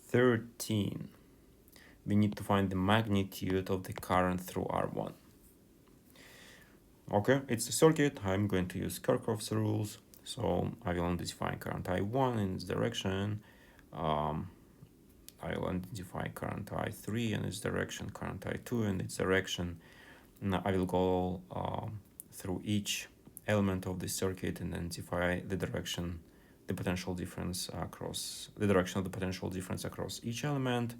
13. We need to find the magnitude of the current through R1. Okay, it's a circuit. I'm going to use Kirchhoff's rules. So I will identify current I1 in its direction. I will identify current I3 in its direction, current I2 in its direction. Now I will go through each element of the circuit and identify the direction, the potential difference across the direction of the potential difference across each element.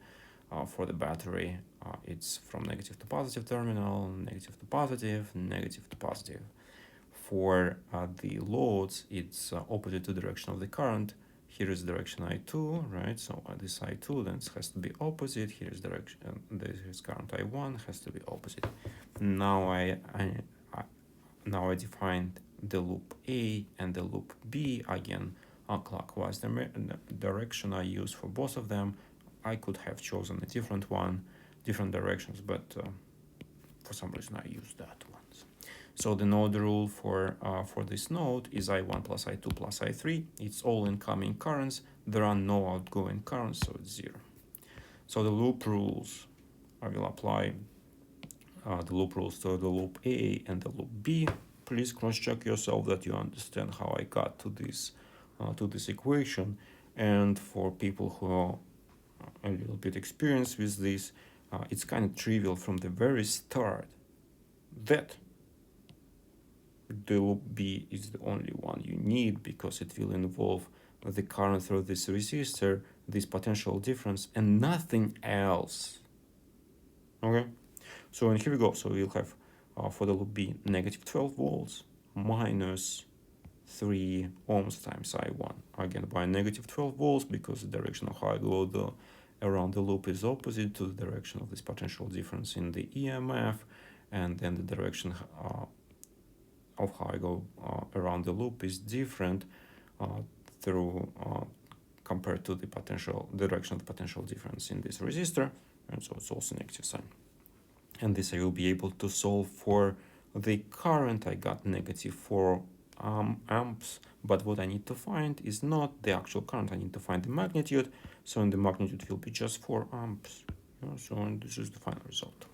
For the battery, it's from negative to positive terminal, negative to positive, negative to positive. For the loads, it's opposite to the direction of the current. Here is direction I2, right? So this I2 then has to be opposite. Here is direction, this is current I1 has to be opposite. Now I defined the loop A and the loop B again, clockwise direction I use for both of them. I could have chosen a different one, different directions, but for some reason I used that one. So the node rule for this node is I1 plus I2 plus I3. It's all incoming currents. There are no outgoing currents, so it's 0. So the loop rules, I will apply the loop rules to the loop A and the loop B. Please cross-check yourself that you understand how I got to this equation. And for people who are a little bit experienced with this, it's kind of trivial from the very start that the loop B is the only one you need, because it will involve the current through this resistor, this potential difference, and nothing else. Okay, so and here we go. So we'll have for the loop B negative 12 volts minus 3 ohms times I1. Again, by negative 12 volts, because the direction of how I go around the loop is opposite to the direction of this potential difference in the EMF, and then the direction of how I go around the loop is different through compared to the direction of the potential difference in this resistor, and so it's also negative sign. And this I will be able to solve for the current. I got negative 4 amps, but what I need to find is not the actual current. I need to find the magnitude. So in the magnitude will be just 4 amps. So and this is the final result.